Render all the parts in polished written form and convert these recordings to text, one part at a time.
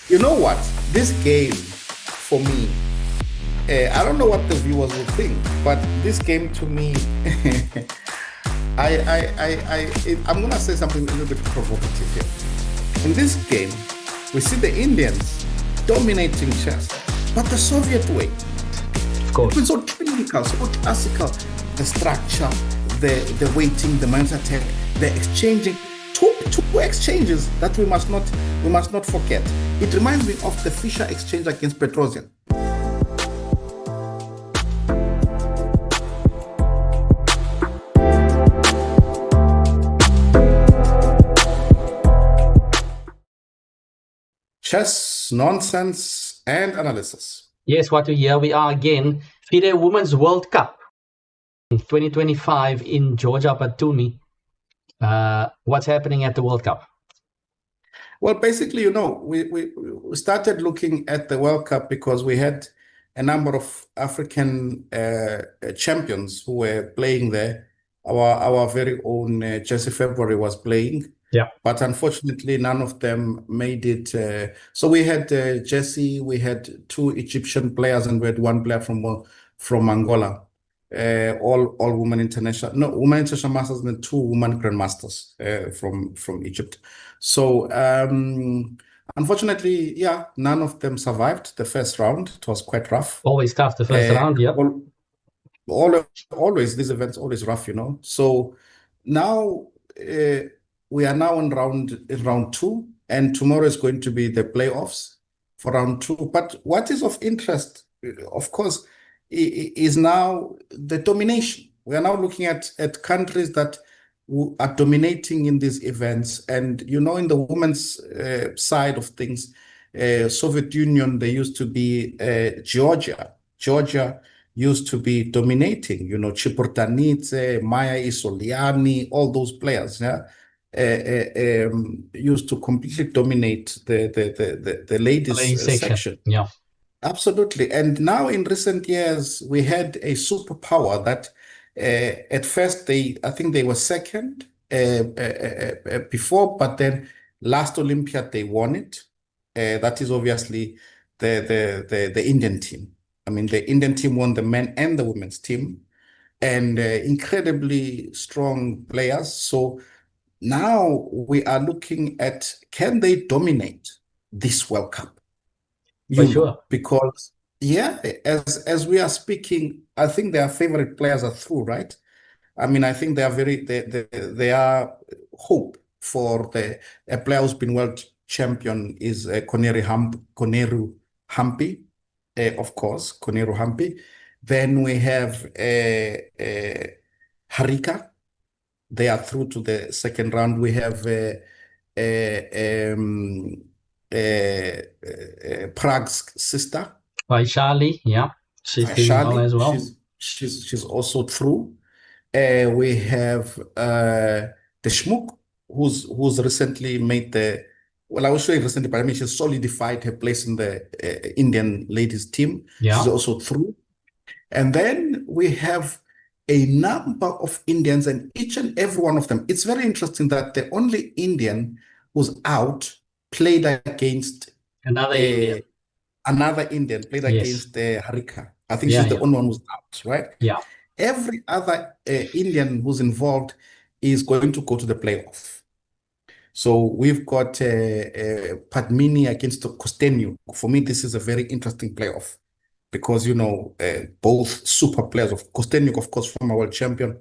You know what? This game, for me, I don't know what the viewers will think, but this game to me, I'm gonna say something a little bit provocative here. In this game, we see the Indians dominating chess, but the Soviet way. Of course. It's so clinical, so classical. The structure, the waiting, the mind's attack, the exchanging. Two exchanges that we must not forget. It reminds me of the Fischer exchange against Petrosian. Chess, nonsense, and analysis. Yes, Watu, here we are again. FIDE Women's World Cup 2025 in Georgia, Batumi. What's happening at the World Cup? Well, basically, we started looking at the World Cup because we had a number of African champions who were playing there. Our very own Jesse February was playing. Yeah. But unfortunately, none of them made it. So we had Jesse, we had two Egyptian players, and we had one player from Angola. All women international, no, women international masters, and two women grandmasters from Egypt. So unfortunately, yeah, none of them survived the first round. It was quite rough. Always tough the first round, yeah. Always these events always rough, So now we are now in round two, and tomorrow is going to be the playoffs for round two. But what is of interest, of course, is now the domination. We are now looking at countries that are dominating in these events. And, in the women's side of things, Soviet Union, they used to be Georgia. Georgia used to be dominating, Chiportanidze, Maya Isoliani, all those players, yeah, used to completely dominate the ladies section. Yeah. Absolutely. And now in recent years, we had a superpower that at first I think they were second before, but then last Olympiad they won it. That is obviously the Indian team. I mean, the Indian team won the men and the women's team, and incredibly strong players. So now we are looking at, can they dominate this World Cup? For sure. Because as we are speaking, I think their favorite players are through, right? I mean, I think they are hope for a player who's been world champion is Koneru Hampi, of course, Koneru Hampi. Then we have Harika. They are through to the second round. We have Prague's sister, Vaishali, yeah, she's doing well as well. She's also through. We have the Schmuck, who's recently made I will show you recently, but I mean she's solidified her place in the Indian ladies team. Yeah. She's also through. And then we have a number of Indians, and each and every one of them. It's very interesting that the only Indian who's out played against another Indian played against Harika. I think Yeah, she's the yeah. only one who's out, right? Yeah. Every other Indian who's involved is going to go to the playoff. So we've got Padmini against Kostenyu. For me, this is a very interesting playoff because, both super players. Of Kostenyu, of course, former world champion,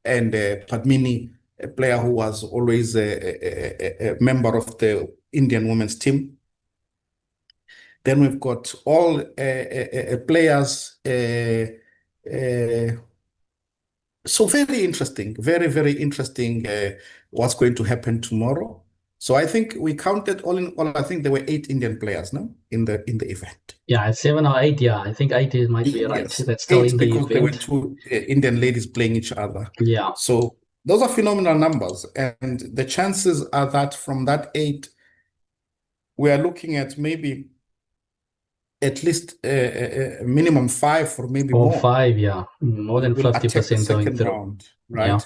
and Padmini, a player who was always a member of the Indian women's team. Then we've got all players. So very interesting, very, very interesting what's going to happen tomorrow. So I think we counted all in all, I think there were 8 Indian players in the event. Yeah, 7 or 8, yeah. I think 8 might be right. Yes, That's still 8 in the because there were event. 2 Indian ladies playing each other. Yeah. So those are phenomenal numbers. And the chances are that from that 8, we are looking at maybe at least a minimum 5 or maybe more. 5, yeah. More than 50% going through. Round, right? Yeah.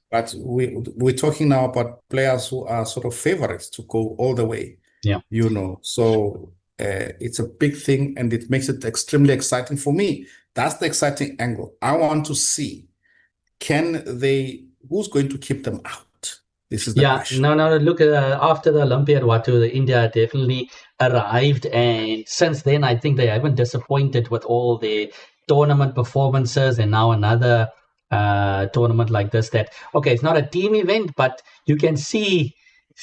But we're talking now about players who are sort of favorites to go all the way. Yeah. So it's a big thing, and it makes it extremely exciting for me. That's the exciting angle. I want to see, who's going to keep them out? This is the question. No. Look, after the Olympiad, Watu, India definitely arrived, and since then, I think they haven't disappointed with all their tournament performances, and now another tournament like this. It's not a team event, but you can see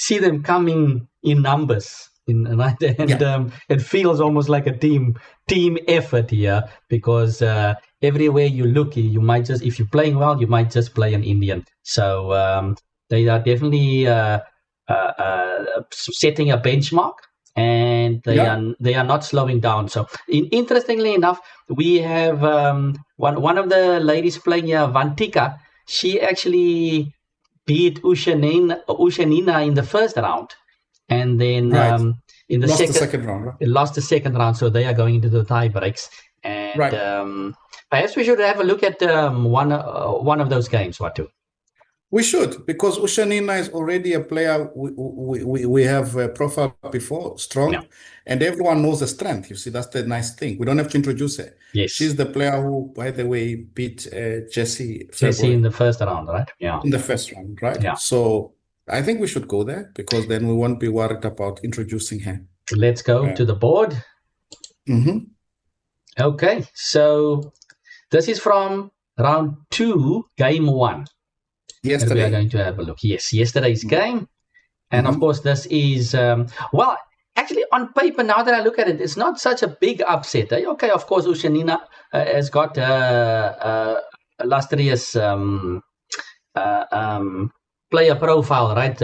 them coming in numbers. Right? And it feels almost like a team effort here, because everywhere you look, you might just, if you're playing well, you might just play an Indian. So they are definitely setting a benchmark, and they are not slowing down. So interestingly enough, we have one of the ladies playing here, Vantika. She actually beat Ushanina in the first round, and then in the second round, right? lost the second round. So they are going into the tie breaks, and perhaps we should have a look at one of those games, Watu. We should, because Ushanina is already a player we have profiled before, strong, and everyone knows the strength. You see, that's the nice thing. We don't have to introduce her. Yes. She's the player who, by the way, beat Jessie in the first round, right? Yeah. In the first round, right? Yeah. So I think we should go there, because then we won't be worried about introducing her. Let's go to the board. Okay, so this is from round 2, game 1. Yesterday. We are going to have a look. Yes, yesterday's game. And of course, this is, actually on paper, now that I look at it, it's not such a big upset. Okay, of course, Ushanina has got illustrious player profile, right?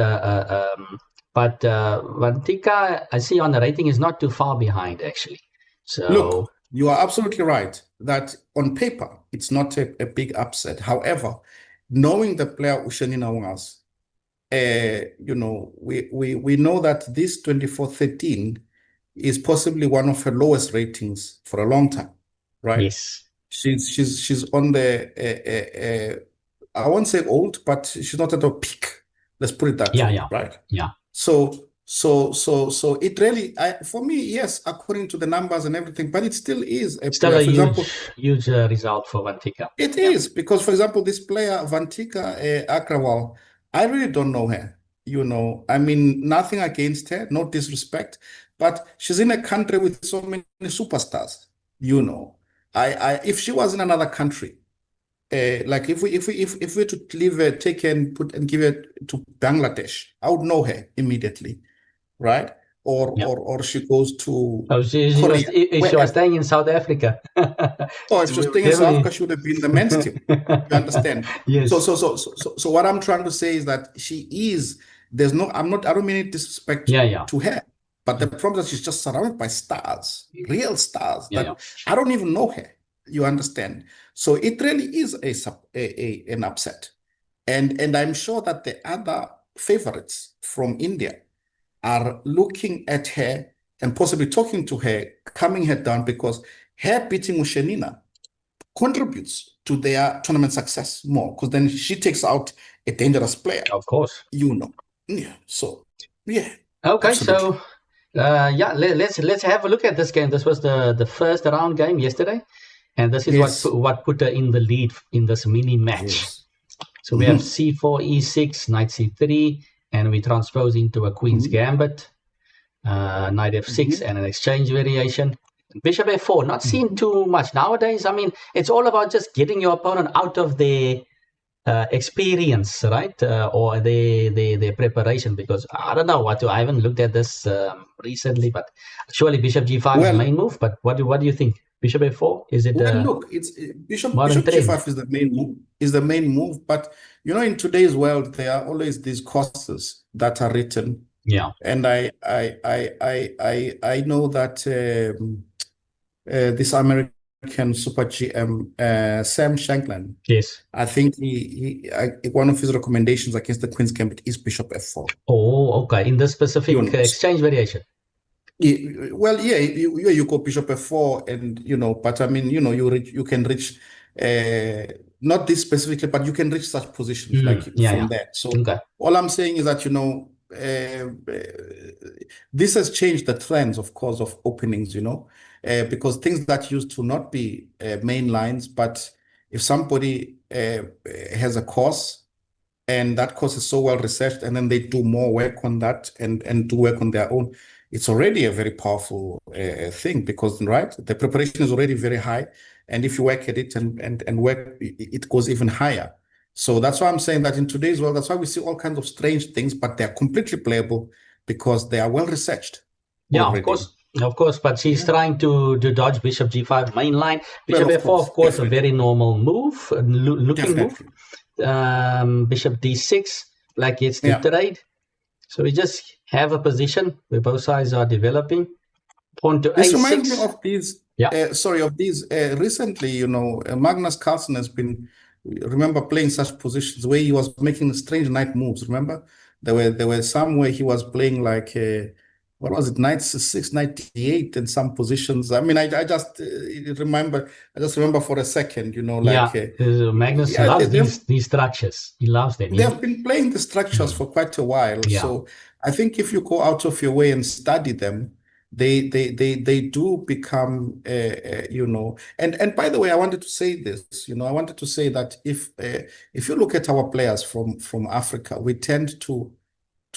But Vantika, I see on the rating, is not too far behind, actually. So look, you are absolutely right that on paper, it's not a big upset. However, knowing the player Ushanina was, we know that this 24-13 is possibly one of her lowest ratings for a long time, right? Yes. She's on the I won't say old, but she's not at a peak. Let's put it that way, right? Yeah. So it really, for me, yes, according to the numbers and everything, but it still is a player. Still a huge result for Vantika. It is, because, for example, this player, Vantika Agrawal, I really don't know her. I mean, nothing against her, no disrespect, but she's in a country with so many superstars. If she was in another country, like if we were to leave her, take her and give her to Bangladesh, I would know her immediately, right? Or she goes to Korea. She was staying in South Africa. If she was staying in South Africa, she would have been the men's team. You understand? Yes. So what I'm trying to say is that she is. I don't mean it disrespect to her, but the problem is that she's just surrounded by stars, real stars that I don't even know her. You understand? So it really is an upset, and I'm sure that the other favorites from India are looking at her and possibly talking to her, calming her down, because her beating Ushanina contributes to their tournament success more, because then she takes out a dangerous player. Of course. Yeah. So, yeah. Okay, absolutely. So let's have a look at this game. This was the first round game yesterday, and this is what put her in the lead in this mini match. Yes. So we have c4, e6, knight c3, and we transpose into a queen's gambit, knight f6, and an exchange variation. Bishop f4, not seen too much nowadays. I mean, it's all about just getting your opponent out of their experience, right? Or their preparation, because I don't know I haven't looked at this recently, but surely bishp g5 is the main move. But what do you think? Bishop f4, is it? Look, it's bishop g5 is the main move. Is the main move, but in today's world, there are always these courses that are written. Yeah, and I know that this American super GM, Sam Shankland. Yes, I think one of his recommendations against the Queen's Gambit is bishop f4. Oh, okay. In this specific exchange variation. Well, you go bishop f4, and but I mean, you can reach not this specifically, but you can reach such positions from there. So all I'm saying is that this has changed the trends, of course, of openings, because things that used to not be main lines, but if somebody has a course and that course is so well researched, and then they do more work on that and do work on their own, it's already a very powerful thing, because, right, the preparation is already very high, and if you work at it and work, it goes even higher. So that's why I'm saying that in today's world, that's why we see all kinds of strange things, but they're completely playable because they are well researched Yeah, already. of course, but she's Yeah. trying to Dodge bishop g5 main line. Well, Bishop of f4, of course, course, a definitely, very normal move, looking move. definitely. Bishop d6, black gets to Yeah. trade. So we just have a position where both sides are developing. Pawn to This a6. reminds me of these, Yeah, recently, Magnus Carlsen has been, remember playing such positions where he was making strange knight moves. Remember, there were some where he was playing like, what was it, knight c6, knight d8 in some positions. I mean, I just remember for a second, yeah. like, Magnus yeah, loves these structures. He loves them. they have been playing the structures for quite a while. Yeah, So I think if you go out of your way and study them, they do become, and by the way, I wanted to say this, I wanted to say that if you look at our players from Africa, we tend to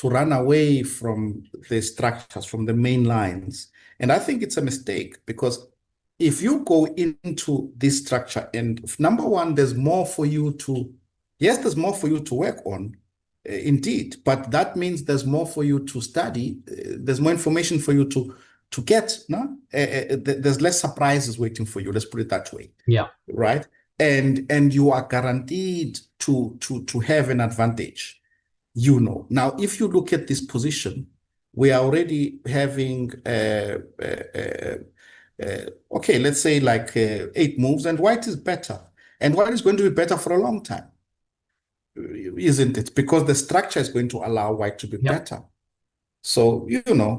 run away from the structures, from the main lines. And I think it's a mistake, because if you go into this structure, and number one, there's more for you to, yes, there's more for you to work on, indeed, but that means there's more for you to study. There's more information for you to get. No, there's less surprises waiting for you. Let's put it that way. yeah, Right, and you are guaranteed to have an advantage. Now, if you look at this position, we are already having okay, let's say like 8 moves, and white is better, and white is going to be better for a long time, isn't it? Because the structure is going to allow white to be yeah. better. So,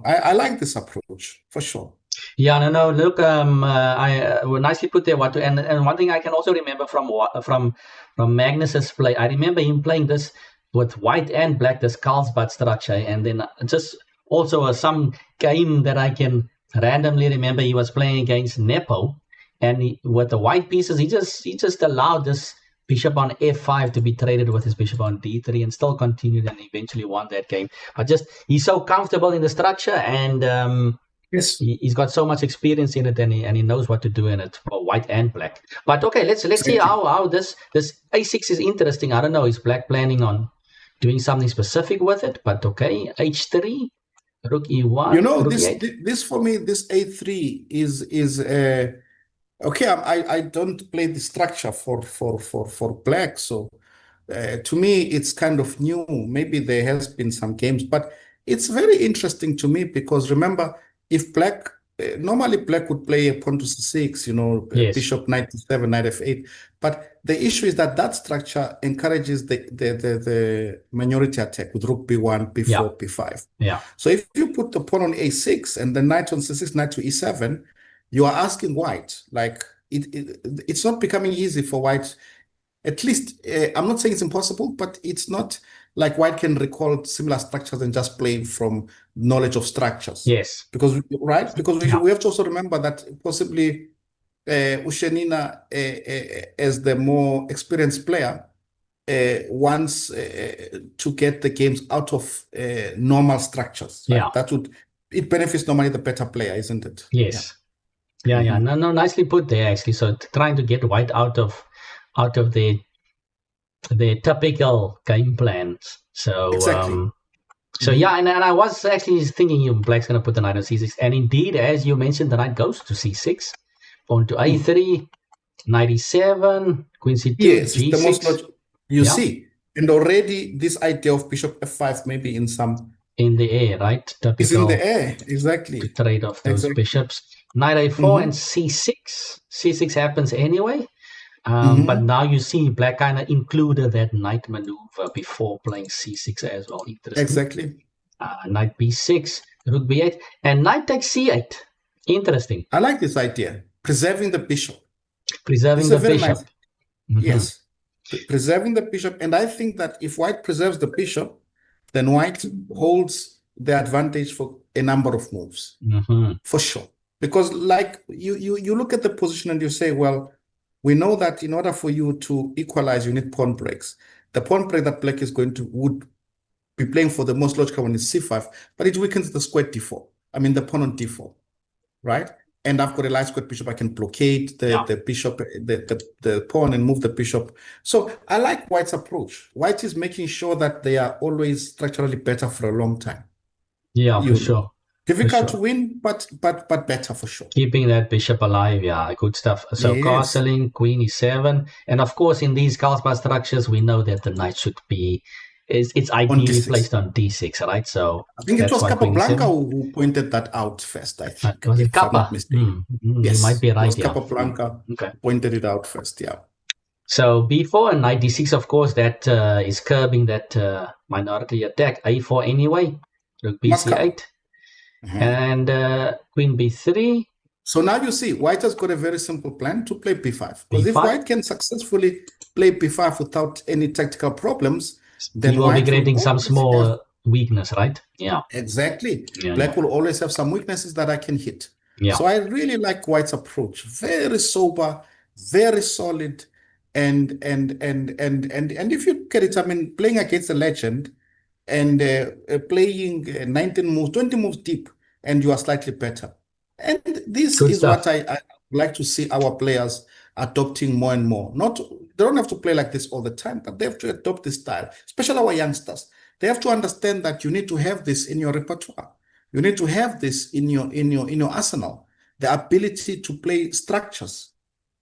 I like this approach for sure. Yeah, no. Look, I nicely put there, Watu. And one thing I can also remember from Magnus's play, I remember him playing this with white and black, this Carlsbad structure, and then just also some game that I can randomly remember he was playing against Nepo, and with the white pieces, he just allowed this bishop on f5 to be traded with his bishop on d3, and still continued and eventually won that game. But just he's so comfortable in the structure, and Yes, he's got so much experience in it, and he knows what to do in it for white and black. But okay, let's see exactly. how this a6 is interesting. I don't know, is black planning on doing something specific with it? But okay, h3, rook e1, rook e8. This for me, this a3 is okay. I don't play the structure for black, so to me it's kind of new. Maybe there has been some games, but it's very interesting to me, because remember, if black normally black would play a pawn to c6, Yes. bishop knight to7, knight f8, but the issue is that structure encourages the minority attack with rook b1, b4, Yeah. b5. Yeah. So if you put the pawn on a6 and the knight on c6, knight to e7, you are asking white, like, it's not becoming easy for white. At least, I'm not saying it's impossible, but it's not like white can recall similar structures and just play from knowledge of structures. Yes. Because Yeah. we have to also remember that possibly Ushenina, as the more experienced player, wants to get the games out of normal structures. Right? Yeah. It benefits normally the better player, isn't it? Yes. Yeah. Mhm. No, nicely put there, actually. So trying to get white out of the typical game plans. So Exactly. so yeah, and I was actually thinking black's going to put the knight on c6, and indeed, as you mentioned, the knight goes to c6, pawn to a3, knight e7, queen c2, Yes, it's the most g6. logical. You Yeah. see, and already this idea of bishop f5 maybe in the air, right? is in Typical the air. to Exactly. trade off those Exactly. bishops. Knight a4 and c6. C6 happens anyway. But now you see black kind of included that knight maneuver before playing c6 as well. Interesting. Exactly. Knight b6, rook b8, and knight takes c8. Interesting. I like this idea. Preserving the bishop. Preserving It's a the very bishop. nice. Yes. Preserving the bishop. And I think that if white preserves the bishop, then white holds the advantage for a number of moves, for sure. Because like you look at the position and you say, well, we know that in order for you to equalize, you need pawn breaks. The pawn break that black is would be playing for the most logical one is c5, but it weakens the square d4. I mean the pawn on d4, right? And I've got a light square bishop. I can blockade the bishop, the pawn, and move the bishop. So I like white's approach. White is making sure that they are always structurally better for a long time. Yeah, for sure. Difficult to win, but better for sure. Keeping that bishop alive, yeah, good stuff. So castling, queen e7, and of course in these Carlsbad structures, we know that the knight should be, it's ideally placed on d6, right? So I think it was Capablanca who pointed that out first. I think, was it Kappa? I'm not mistaken. Yes, you might be right. It was Capablanca who pointed it out first. Yeah. So b4 and knight d6, of course, that is curbing that minority attack. a4 anyway. Rook bc8. And queen b3. So now you see, white has got a very simple plan to play b5. Because if white can successfully play b5 without any tactical problems, then he will be creating some small weakness, right? Yeah. Exactly. Black will always have some weaknesses that I can hit. Yeah. So I really like white's approach. Very sober, very solid. And if you look at it, I mean, playing against a legend, and playing 19 moves, 20 moves deep, and you are slightly better. And this is what I like to see our players adopting more and more. They don't have to play like this all the time, but they have to adopt this style, especially our youngsters. They have to understand that you need to have this in your repertoire. You need to have this in your arsenal, the ability to play structures,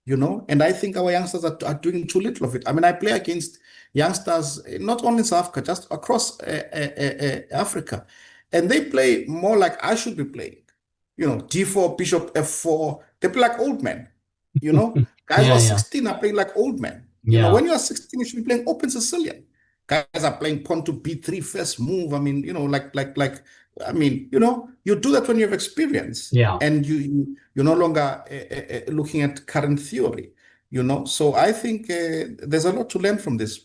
and I think our youngsters are doing too little of it. I mean, I play against youngsters, not only in South Africa, just across Africa. And they play more like I should be playing. D4, bishop, f4. They play like old men. Guys who are 16 are playing like old men. When you are 16, you should be playing open Sicilian. Guys are playing pawn to b3 first move. I mean, you do that when you have experience. And you're no longer looking at current theory. So I think there's a lot to learn from this,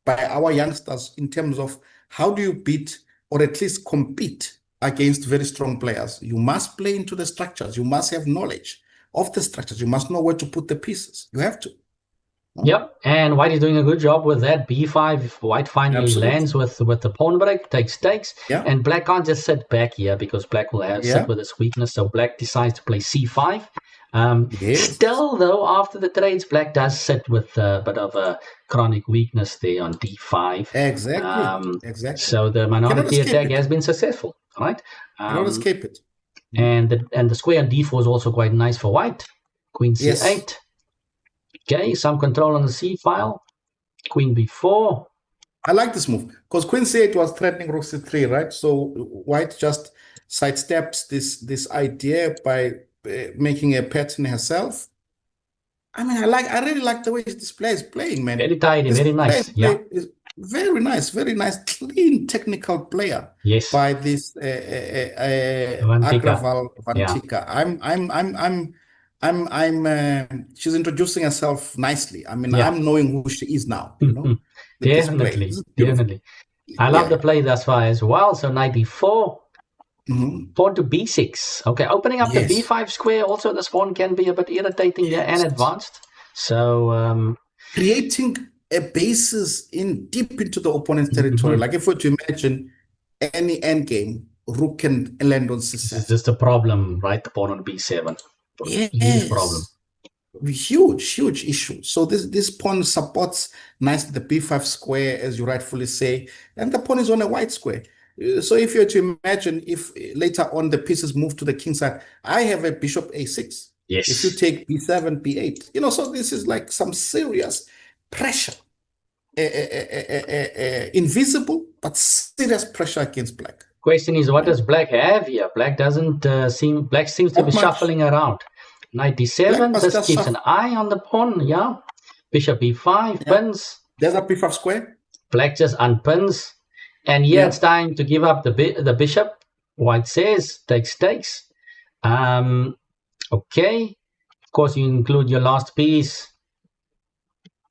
by our youngsters, in terms of how do you beat or at least compete against very strong players. You must play into the structures. You must have knowledge of the structures. You must know where to put the pieces. You have to. Yep, and white is doing a good job with that. b5, white finally lands with the pawn break, takes, and black can't just sit back here because black will sit with its weakness. So black decides to play c5. Still, though, after the trades, black does sit with a bit of a chronic weakness there on d5. Exactly. So the minority attack has been successful, right? Cannot escape it. And the square on d4 is also quite nice for white. Queen c8. Okay, some control on the c file. Queen b4. I like this move because queen c8 was threatening rook c3, right? So white just sidesteps this idea by making a pattern herself. I mean, I really like the way this player is playing, man. Very tidy, very nice. Yeah, very nice, clean technical player. Yes, by this Agraval Vantika. She's introducing herself nicely. I mean, I'm knowing who she is now. Definitely. I love the play thus far as well. So knight e4. Pawn to b6. Okay, opening up the b5 square. Also, the pawn can be a bit irritating there and advanced. So creating a basis deep into the opponent's territory. Like if we were to imagine any endgame, rook can land on c7. This is just a problem, right? The pawn on b7. Huge problem. Huge issue. So this pawn supports nicely the b5 square, as you rightfully say, and the pawn is on a white square. So if you're to imagine, if later on the pieces move to the king side, I have a bishop a6. Yes. If you take b7, b8, so this is like some serious pressure, invisible but serious pressure against black. Question is, what does black have here? Black doesn't black seems to be shuffling around. Knight d7. This keeps an eye on the pawn. Yeah. Bishop b5 pins. There's a b5 square. Black just unpins. And here it's time to give up the bishop. White says, takes. Okay. Of course, you include your last piece.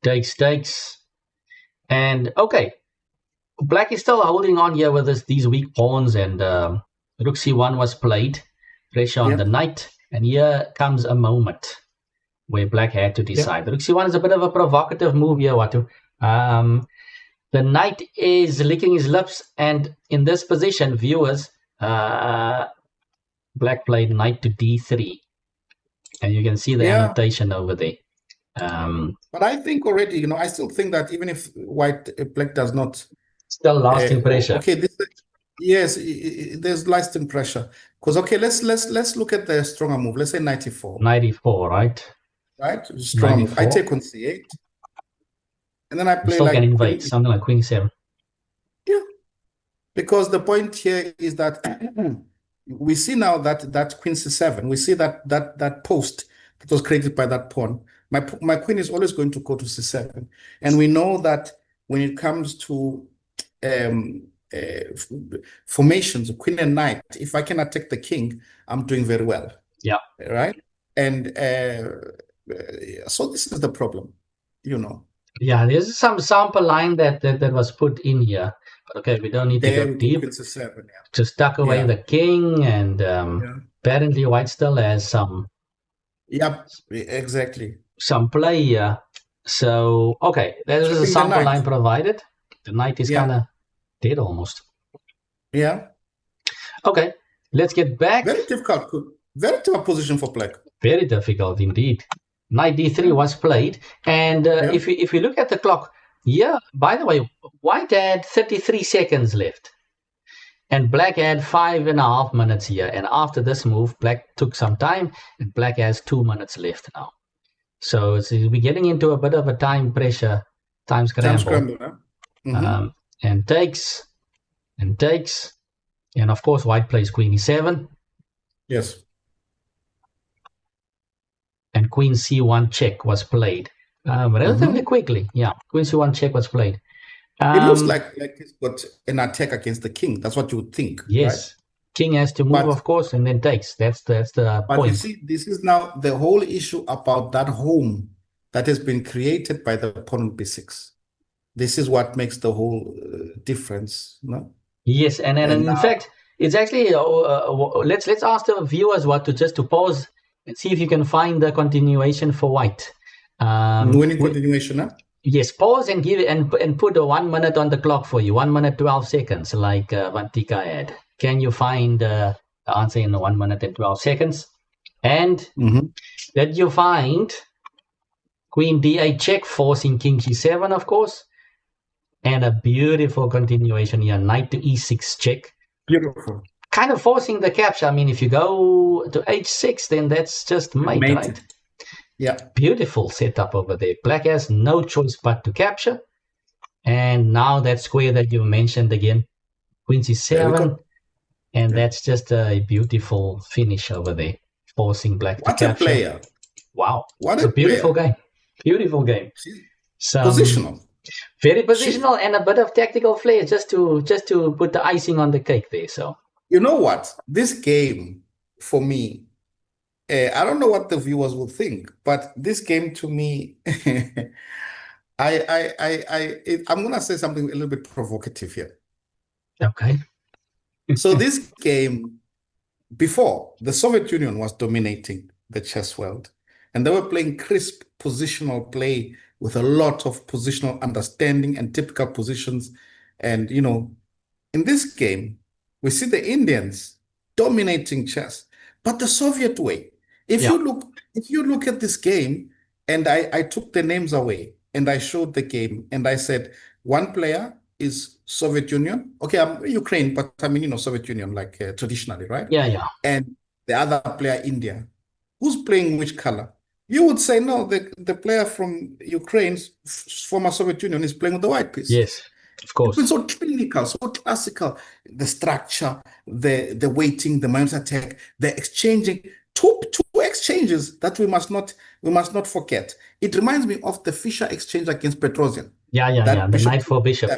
Takes. And okay. Black is still holding on here with these weak pawns, and rook c1 was played, pressure on the knight, and here comes a moment where Black had to decide. Rook c1 is a bit of a provocative move here, Watu. The knight is licking his lips, and in this position, viewers, Black played knight to d3, and you can see the annotation over there. But I think already, I still think that even if Black does not, still lasting pressure. Okay, yes, there's lasting pressure. Because let's look at the stronger move. Let's say 94. 94, right? Right, stronger move. I take on c8, and then I play like invade something like queen 7. Yeah, because the point here is that we see now that queen c7. We see that post that was created by that pawn. My queen is always going to go to c7, and we know that when it comes to formations, queen and knight, if I can attack the king, I'm doing very well. Yeah. Right. And so this is the problem, Yeah, there's some sample line that was put in here. But okay, we don't need to go deep. Just tuck away the king, and apparently white still has some. Yep, exactly. Some play here. So, okay, there's a sample line provided. The knight is kind of dead almost. Yeah. Okay, let's get back. Very difficult position for Black. Very difficult indeed. Knight d3 was played, and if we look at the clock, by the way, white had 33 seconds left, and Black had 5.5 minutes here. And after this move, Black took some time, and Black has 2 minutes left now. So we're getting into a bit of a time pressure, time scramble. Huh? And takes, and of course white plays queen e7. Yes. And queen c1 check was played relatively quickly. Yeah, queen c1 check was played. It looks like he's got an attack against the king. That's what you would think. Yes. Right? King has to move, of course, and then takes. That's the point. But you see, this is now the whole issue about that home that has been created by the pawn on b6. This is what makes the whole difference, no? Yes, and in fact, it's actually let's ask the viewers to pause and see if you can find the continuation for white. Winning continuation, huh? Yes, pause and give it and put a 1 minute on the clock for you. 1 minute 12 seconds, like Vantika had. Can you find the answer in 1 minute and 12 seconds? And that you find queen d8 check, forcing king g7, of course, and a beautiful continuation here, knight to e6 check. Beautiful. Kind of forcing the capture. I mean, if you go to h6, then that's just mate, right? Yeah. Beautiful setup over there. Black has no choice but to capture. And now that square that you mentioned again, queen c7, and that's just a beautiful finish over there, forcing Black to capture. What a player. Wow. What a beautiful game. Beautiful game. Positional. Very positional and a bit of tactical flair just to put the icing on the cake there. So you know what? This game for me, I don't know what the viewers will think, but this game to me, I'm gonna say something a little bit provocative here. Okay. So this game, before, the Soviet Union was dominating the chess world, and they were playing crisp positional play with a lot of positional understanding and typical positions. And, in this game, we see the Indians dominating chess, but the Soviet way. If you look at this game, and I took the names away and I showed the game and I said, one player is Soviet Union. Okay, I'm Ukraine, but I mean, Soviet Union, like traditionally, right? Yeah. And the other player, India. Who's playing which color? You would say, no, the player from Ukraine's former Soviet Union is playing with the white piece. Yes, of course. It's so clinical, so classical. The structure, the weighting, the minus attack, the exchanging. Two exchanges that we must not forget. It reminds me of the Fischer exchange against Petrosian. Yeah. The knight for bishop.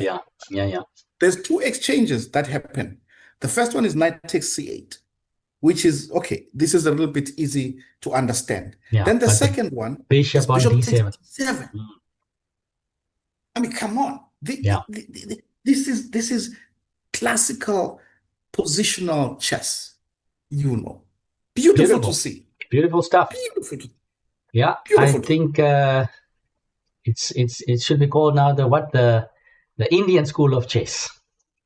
Yeah. There's 2 exchanges that happen. The first one is knight takes c8. Which is, okay, this is a little bit easy to understand. Yeah, then the second one, bishop on d7. I mean, come on. This is classical positional chess, Beautiful to Beautiful. see. Beautiful stuff. Beautiful. Yeah, Beautiful. I think it should be called now the Indian school of chess.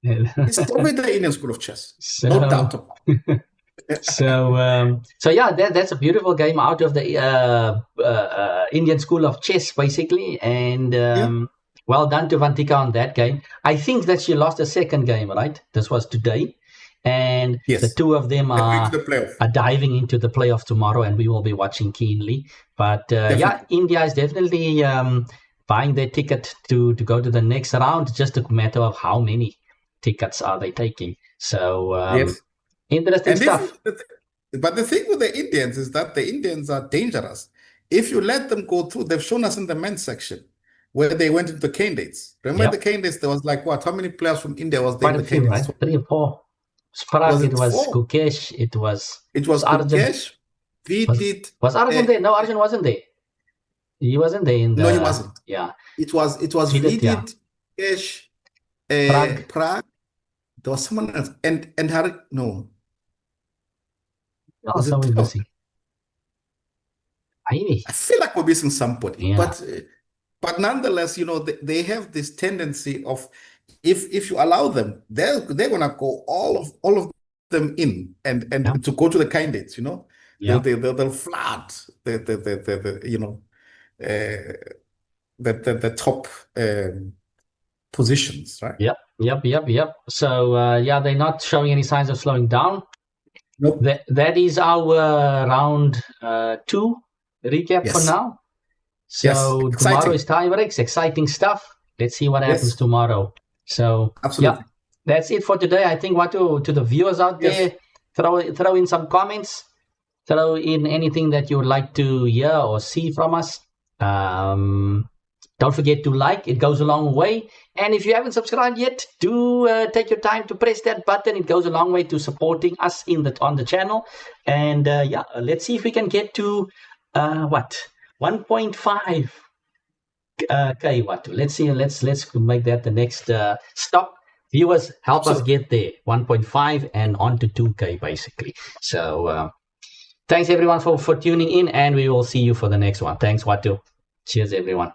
It's always the Indian school of chess. So, No doubt about it. so yeah, that's a beautiful game out of the Indian school of chess, basically. And well done to Vantika on that game. I think that she lost the second game, right? This was today, and Yes. the two of them They're going to the playoff. are diving into the playoff tomorrow, and we will be watching keenly. But yeah, India is definitely buying their ticket to go to the next round. Just a matter of how many tickets are they taking. So Yes. interesting stuff. But the thing with the Indians is that the Indians are dangerous. If you let them go through, they've shown us in the men's section where they went into the candidates. Remember the candidates? There was like what? How many players from India was there in the candidates? Right? 3 or 4. Spark, it was four? Gukesh, it was Gukesh. Was Arjun there? No, Arjun wasn't there. He wasn't there in the. No, he wasn't. Yeah. It was Vidit, Gukesh, Prague. There was someone else, and Harry. No. Was it missing? I feel like we're missing somebody, yeah. but nonetheless, they have this tendency of if you allow them, they're gonna go all of them in and to go to the candidates. They'll flood the top positions, right? Yep. So yeah, they're not showing any signs of slowing down. Nope. That is our round 2 recap for now. So tomorrow is tie breaks, exciting stuff. Let's see what happens tomorrow. So absolutely. Yeah, that's it for today. I think Watu, to the viewers out there, throw in some comments, throw in anything that you would like to hear or see from us. Don't forget to like, it goes a long way. And if you haven't subscribed yet, do take your time to press that button. It goes a long way to supporting us on the channel. And yeah, let's see if we can get to 1.5 K Watu. Let's see, let's make that the next stop. Viewers, help us get there. 1.5 and on to 2K basically. So thanks everyone for tuning in, and we will see you for the next one. Thanks Watu. Cheers everyone.